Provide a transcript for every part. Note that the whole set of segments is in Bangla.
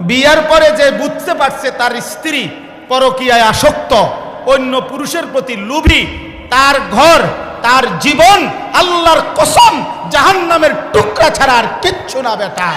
বিয়ার পরে যে বুঝতে পারছে তার স্ত্রী পরকীয়ায় আসক্ত, অন্য পুরুষের প্রতি লোভী, তার ঘর তার জীবন আল্লাহর কসম জাহান্নামের টুকরা ছাড়া আর কিচ্ছু না বেটা।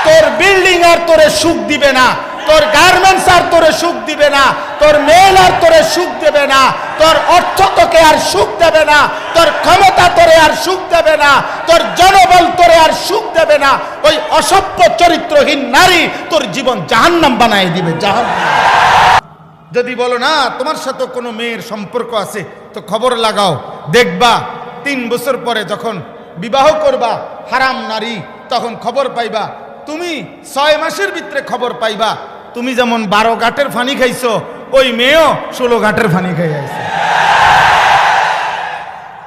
তোর বিল্ডিং আর তোরে সুখ দিবে না, তোর গার্মেন্টস আর তোরে সুখ দিবে না, তোর মেল আর তোরে সুখ দেবে না, তোর অর্থ তোকে আর সুখ দেবে না, তোর ক্ষমতা তোরে আর সুখ দেবে না, তোর জনবল তোরে আর সুখ দেবে না। ওই অসভ্য চরিত্রহীন নারী তোর জীবন জাহান্নাম বানায় দিবে, জাহান্নাম। যদি বলো না তোমার সাথে কোনো মেয়ের সম্পর্ক আছে তো খবর লাগাও, দেখবা 3 বছর পরে যখন বিবাহ করবা হারাম নারী, তখন খবর পাইবা। তুমি 6 মাসের ভিতরে খবর পাইবা তুমি যেমন 12 ঘাটের ফানি খাইছো, ওই মেয়েও 16 ঘাটের ফানি খাই আইছে।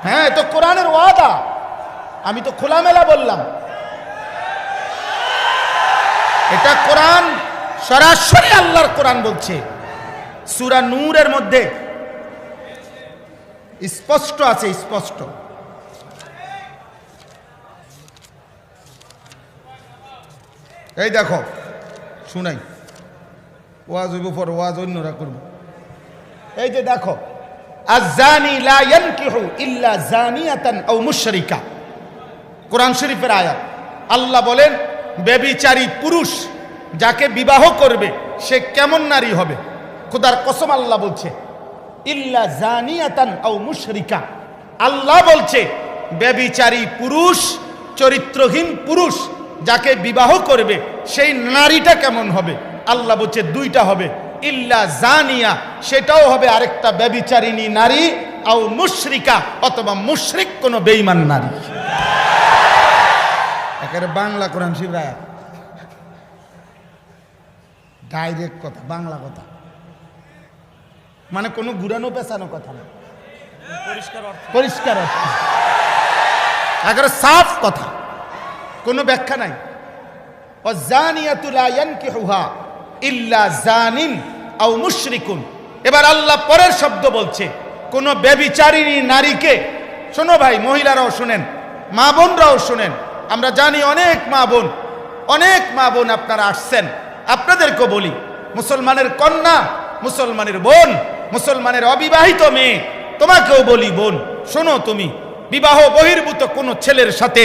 হ্যাঁ, তো কোরআনের ওয়াদা, আমি তো খোলামেলা বললাম। এটা কোরআন, সরাসরি আল্লাহর কোরআন বলছে। সূরা নূরের মধ্যে স্পষ্ট আছে, স্পষ্ট। এই দেখো, শুনাই, ওয়াজ হইব পর, ওয়াজ অন্যরা করব। এই যে দেখো, আয-যানি লা ইয়ানকিহু ইল্লা যানিয়াতান আও মুশরিকা, কোরআন শরীফের আয়াত। আল্লাহ বলেন ব্যভিচারী পুরুষ যাকে বিবাহ করবে সে কেমন নারী হবে? খোদার কসম আল্লাহ বলছে ইল্লা জানিয়াতান আও মুশরিকা। আল্লাহ বলছে ব্যভিচারী পুরুষ, চরিত্রহীন পুরুষ যাকে বিবাহ করবে সেই নারীটা কেমন হবে? আল্লাহ বলছে 2টা হবে, ইল্লা জানিয়া, সেটাও হবে আরেকটা ব্যভিচারিণী নারী, আও মুশরিকা, অথবা মুশরিক কোন বেঈমান নারী। একেবারে বাংলা কোরআন শরীফের আয়াত, ডাইরেক্ট কথা, বাংলা কথা, মানে কোনো ঘুরানো পেছানো কথা না, পরিষ্কার অর্থ, একেবারে সাফ কথা, কোনো ব্যাখ্যা নাই। ওয়াজানিয়াতু লা ইয়ানকিহুহা ইল্লা জানিন আও মুশরিকুন। এবার আল্লাহ পরের শব্দ বলছে কোন ব্যভিচারিণী নারীকে, শোনো ভাই, মহিলারাও শুনেন, মা বোনরাও শুনেন। আমরা জানি অনেক মা বোন আপনারা আসছেন, আপনাদেরকে বলি, মুসলমানের কন্যা, মুসলমানের বোন, মুসলমানের অবিবাহিত মেয়ে, তোমাকেও বলি বোন, শোনো, তুমি বিবাহ বহির্ভূত কোনো ছেলের সাথে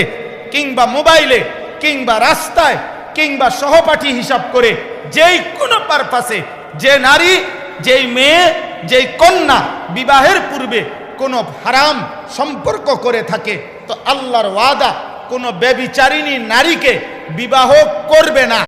কিংবা মোবাইলে কিংবা রাস্তায় কিংবা সহপাঠী হিসাব করে যেই কোনো পারপাসে যে নারী, যেই মেয়ে, যেই কন্যা বিবাহের পূর্বে কোনো হারাম সম্পর্ক করে থাকে, তো আল্লাহর ওয়াদা কোনো ব্যভিচারিণী নারীকে বিবাহ করবে না।